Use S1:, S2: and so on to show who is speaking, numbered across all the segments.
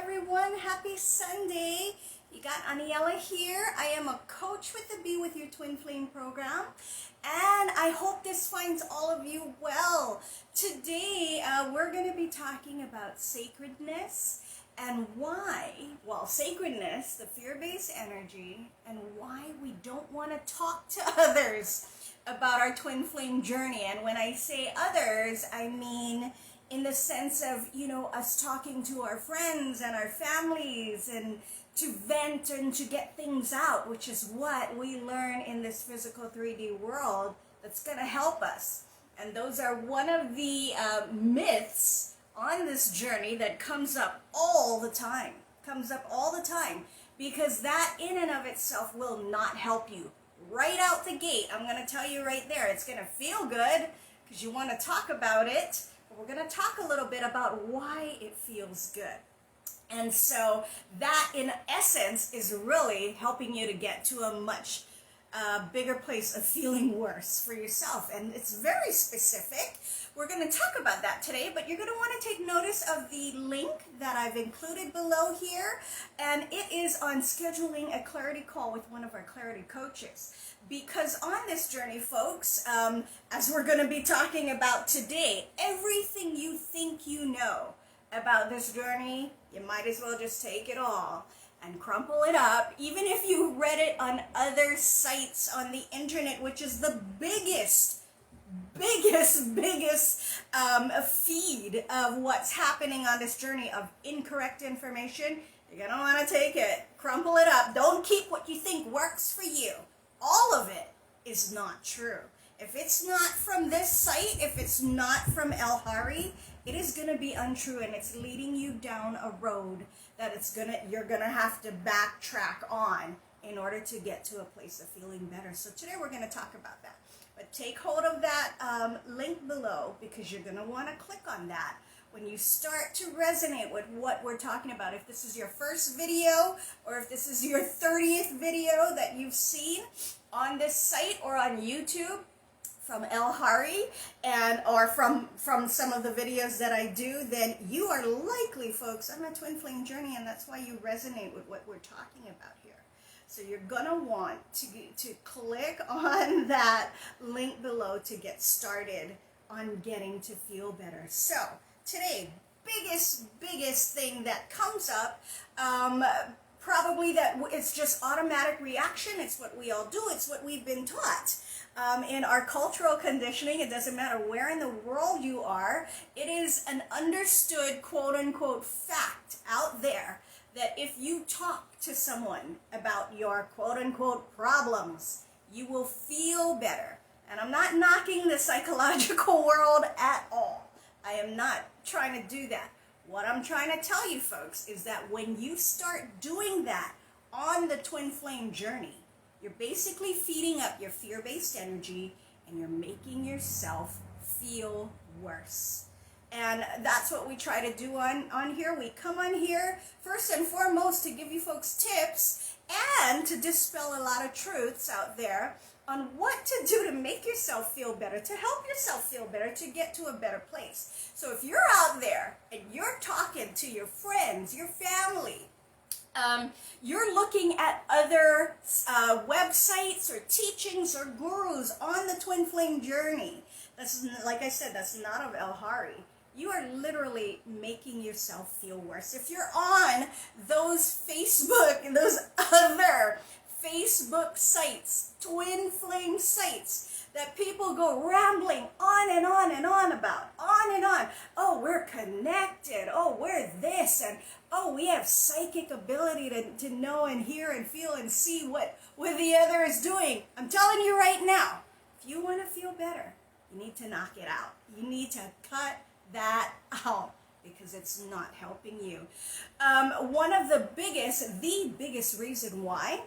S1: everyone. Happy Sunday. You got Elle here. I am a coach with the Be With Your Twin Flame program, and I hope this finds all of you well. Today, we're going to be talking about sacredness and why, sacredness, the fear-based energy, and why we don't want to talk to others about our twin flame journey. And when I say others, I mean in the sense of, us talking to our friends and our families and to vent and to get things out, which is what we learn in this physical 3D world that's going to help us. And those are one of the myths on this journey that comes up all the time. Because that in and of itself will not help you. Right out the gate, I'm going to tell you right there, it's going to feel good because you want to talk about it. But we're going to talk a little bit about why it feels good. And so that in essence is really helping you to get to a much bigger place of feeling worse for yourself. And it's very specific. We're going to talk about that today, but you're going to want to take notice of the link that I've included below here. And it is on scheduling a clarity call with one of our clarity coaches. Because on this journey, folks, as we're going to be talking about today, everything you think you know about this journey, you might as well just take it all and crumple it up, even if you read it on other sites on the internet, which is the biggest feed of what's happening on this journey of incorrect information. You're gonna want to take it, crumple it up. Don't keep what you think works for you. All of it is not true. If it's not from this site, if it's not from Elle, it is going to be untrue, and it's leading you down a road that you're going to have to backtrack on in order to get to a place of feeling better. So today we're going to talk about that. But take hold of that link below, because you're going to want to click on that when you start to resonate with what we're talking about. If this is your first video, or if this is your 30th video that you've seen on this site or on YouTube, from Elle or from some of the videos that I do, then you are likely, folks, on a twin flame journey, and that's why you resonate with what we're talking about here. So you're gonna want to click on that link below to get started on getting to feel better. So today, biggest thing that comes up, probably that it's just automatic reaction. It's what we all do. It's what we've been taught. In our cultural conditioning, it doesn't matter where in the world you are, it is an understood quote-unquote fact out there that if you talk to someone about your quote-unquote problems, you will feel better. And I'm not knocking the psychological world at all. I am not trying to do that. What I'm trying to tell you, folks, is that when you start doing that on the twin flame journey, you're basically feeding up your fear-based energy, and you're making yourself feel worse. And that's what we try to do on here. We come on here first and foremost to give you folks tips and to dispel a lot of truths out there on what to do to make yourself feel better, to help yourself feel better, to get to a better place. So if you're out there and you're talking to your friends, your family, you're looking at other websites or teachings or gurus on the twin flame journey. That's, like I said, that's not of Elle. You are literally making yourself feel worse. If you're on those other Facebook sites, twin flame sites, that people go rambling on and on and on about, on and on. Oh, we're connected. Oh, we're this. And oh, we have psychic ability to know and hear and feel and see what the other is doing. I'm telling you right now, if you want to feel better, you need to knock it out. You need to cut that out, because it's not helping you. One of the biggest reason why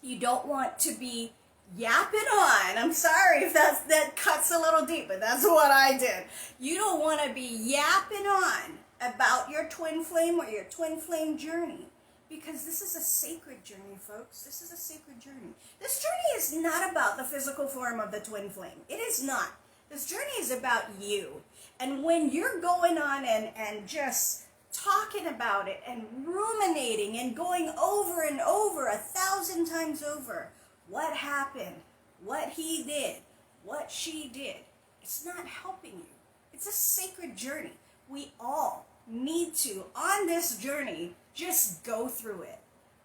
S1: you don't want to be yapping on. I'm sorry if that cuts a little deep, but that's what I did. You don't want to be yapping on about your twin flame or your twin flame journey, because this is a sacred journey, folks. This is a sacred journey. This journey is not about the physical form of the twin flame. It is not. This journey is about you. And when you're going on and just talking about it and ruminating and going over and over 1,000 times over what happened, what he did, what she did. It's not helping you. It's a sacred journey. We all need to, on this journey, just go through it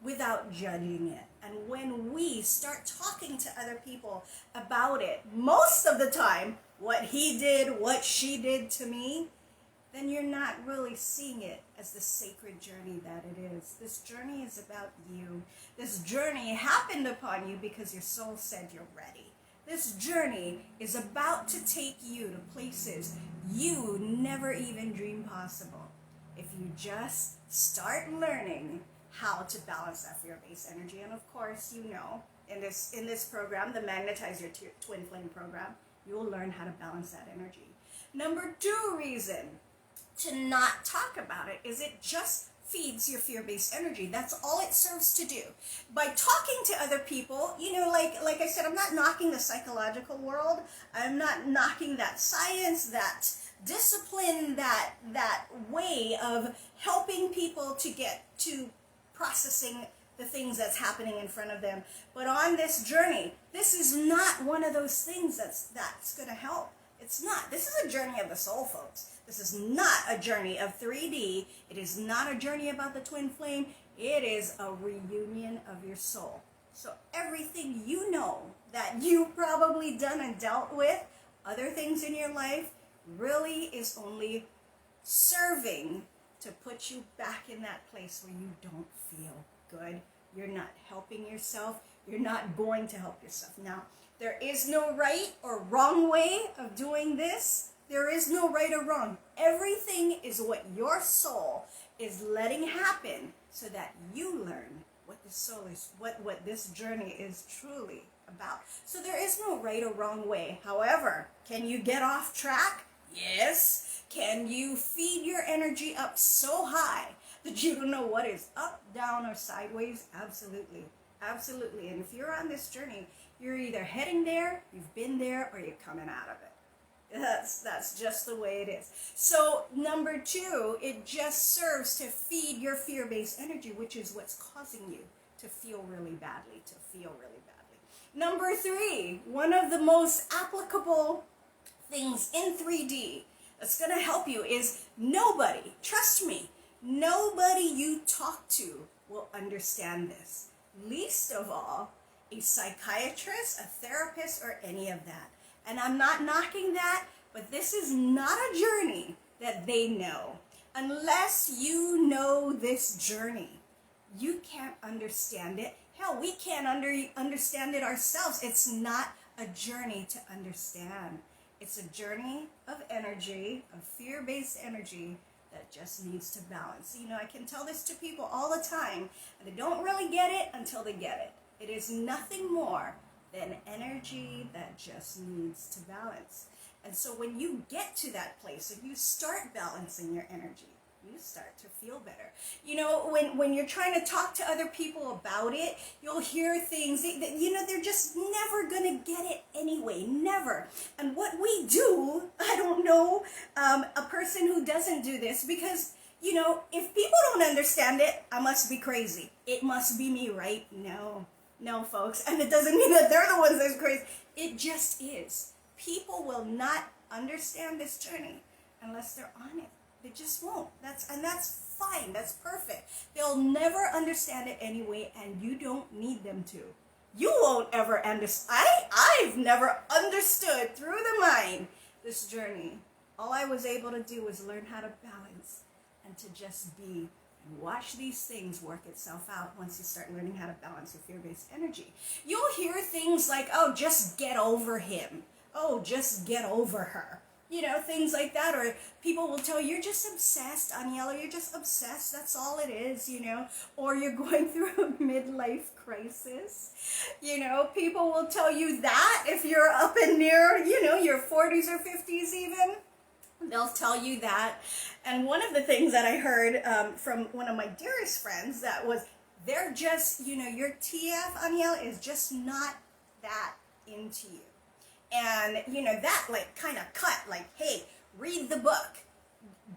S1: without judging it. And when we start talking to other people about it, most of the time, what he did, what she did to me, then you're not really seeing it as the sacred journey that it is. This journey is about you. This journey happened upon you because your soul said you're ready. This journey is about to take you to places you never even dreamed possible. If you just start learning how to balance that fear-based energy. And of course, you know, in this program, the Magnetize Your Twin Flame program, you will learn how to balance that energy. Number 2 reason to not talk about it is it just feeds your fear-based energy. That's all it serves to do. By talking to other people, you know, like I said, I'm not knocking the psychological world. I'm not knocking that science, that discipline, that way of helping people to get to processing the things that's happening in front of them. But on this journey, this is not one of those things that's going to help. It's not. This is a journey of the soul, folks. This is not a journey of 3D. It is not a journey about the twin flame. It is a reunion of your soul. So everything you know that you've probably done and dealt with, other things in your life, really is only serving to put you back in that place where you don't feel good. You're not helping yourself. You're not going to help yourself. Now, there is no right or wrong way of doing this. There is no right or wrong. Everything is what your soul is letting happen so that you learn what the soul is, what this journey is truly about. So there is no right or wrong way. However, can you get off track? Yes. Can you feed your energy up so high that you don't know what is up, down, or sideways? Absolutely. Absolutely. And if you're on this journey, you're either heading there, you've been there, or you're coming out of it. That's just the way it is. So number 2, it just serves to feed your fear-based energy, which is what's causing you to feel really badly, Number 3, one of the most applicable things in 3D that's going to help you is nobody, trust me, nobody you talk to will understand this. Least of all, a psychiatrist, a therapist, or any of that. And I'm not knocking that, but this is not a journey that they know. Unless you know this journey, you can't understand it. Hell, we can't understand it ourselves. It's not a journey to understand. It's a journey of energy, of fear-based energy that just needs to balance. You know, I can tell this to people all the time, and they don't really get it until they get it. It is nothing more than energy that just needs to balance. And so when you get to that place, if you start balancing your energy, you start to feel better. You know, when you're trying to talk to other people about it, you'll hear things that, you know, they're just never going to get it anyway, never. And what we do, I don't know a person who doesn't do this, because, you know, if people don't understand it, I must be crazy. It must be me, right? No, folks. And it doesn't mean that they're the ones that's crazy. It just is. People will not understand this journey unless they're on it. They just won't. That's fine. That's perfect. They'll never understand it anyway, and you don't need them to. You won't ever understand. I've never understood through the mind this journey. All I was able to do was learn how to balance and to just be and watch these things work itself out once you start learning how to balance your fear-based energy. You'll hear things like, oh, just get over him. Oh, just get over her. You know, things like that. Or people will tell you, you're just obsessed, Aniela, you're just obsessed, that's all it is, you know. Or you're going through a midlife crisis. You know, people will tell you that if you're up and near, you know, your 40s or 50s even. They'll tell you that. And one of the things that I heard from one of my dearest friends, that was, they're just, you know, your TF, Aniela, is just not that into you. And, you know, that, like, kind of cut, like, hey, read the book,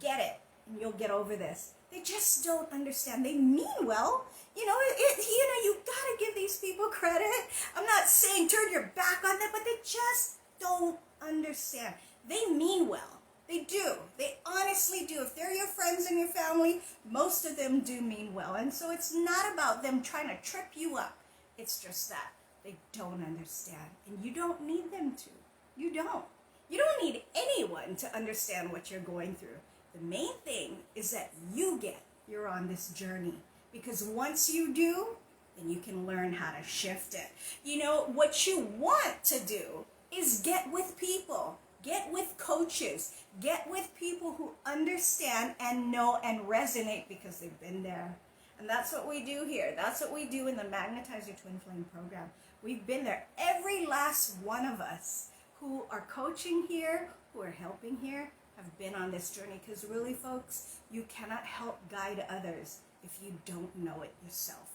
S1: get it, and you'll get over this. They just don't understand. They mean well. You gotta give these people credit. I'm not saying turn your back on them, but they just don't understand. They mean well. They do. They honestly do. If they're your friends and your family, most of them do mean well. And so it's not about them trying to trip you up. It's just that they don't understand. And you don't need them to. You don't. You don't need anyone to understand what you're going through. The main thing is that you're on this journey. Because once you do, then you can learn how to shift it. What you want to do is get with people. Get with coaches. Get with people who understand and know and resonate because they've been there. And that's what we do here. That's what we do in the Magnetize Your Twin Flame program. We've been there. Every last one of us who are coaching here, who are helping here, have been on this journey. Because really, folks, you cannot help guide others if you don't know it yourself.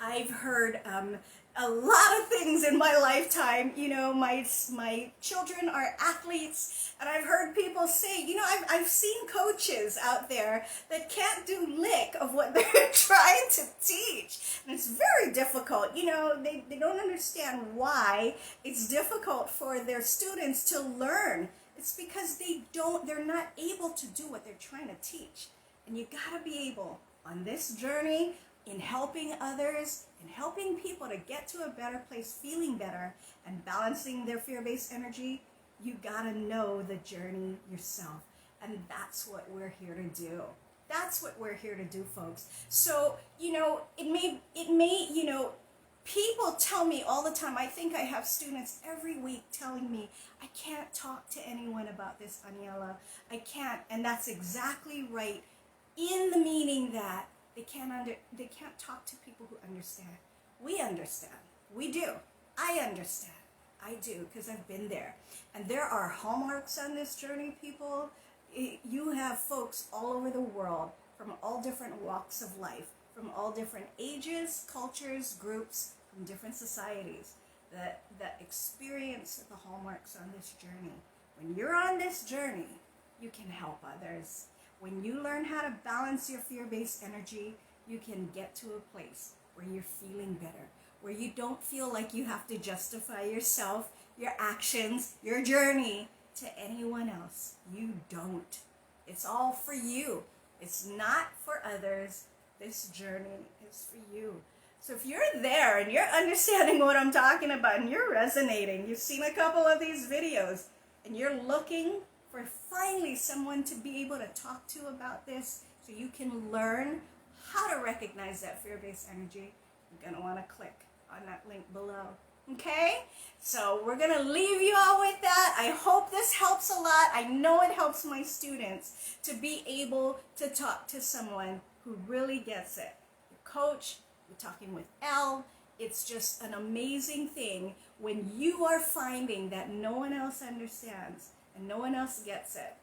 S1: I've heard a lot of things in my lifetime. My children are athletes, and I've heard people say, I've seen coaches out there that can't do lick of what they're trying to teach. And it's very difficult. They don't understand why it's difficult for their students to learn. It's because they're not able to do what they're trying to teach. And you gotta be able, on this journey, in helping others, in helping people to get to a better place, feeling better, and balancing their fear-based energy, you gotta know the journey yourself. And that's what we're here to do. That's what we're here to do, folks. So, it may, people tell me all the time, I think I have students every week telling me, I can't talk to anyone about this, Aniela. I can't. And that's exactly right, in the meaning that they can't talk to people who understand. We understand. We do. I understand. I do, because I've been there. And there are hallmarks on this journey, people. You have folks all over the world, from all different walks of life, from all different ages, cultures, groups, from different societies, that experience the hallmarks on this journey. When you're on this journey, you can help others. When you learn how to balance your fear-based energy, you can get to a place where you're feeling better, where you don't feel like you have to justify yourself, your actions, your journey to anyone else. You don't. It's all for you. It's not for others. This journey is for you. So if you're there and you're understanding what I'm talking about and you're resonating, you've seen a couple of these videos, and you're looking for finally someone to be able to talk to about this so you can learn how to recognize that fear-based energy, you're going to want to click on that link below. Okay? So we're going to leave you all with that. I hope this helps a lot. I know it helps my students to be able to talk to someone who really gets it. Your coach, you're talking with Elle. It's just an amazing thing when you are finding that no one else understands and no one else gets it,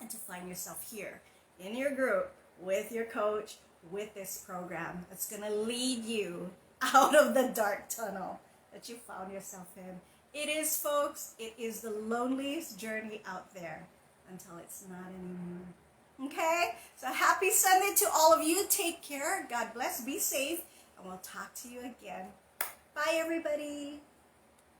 S1: and to find yourself here in your group with your coach, with this program that's going to lead you out of the dark tunnel that you found yourself in. It is, folks, it is the loneliest journey out there until it's not anymore. Okay? So happy Sunday to all of you. Take care. God bless. Be safe. And we'll talk to you again. Bye, everybody.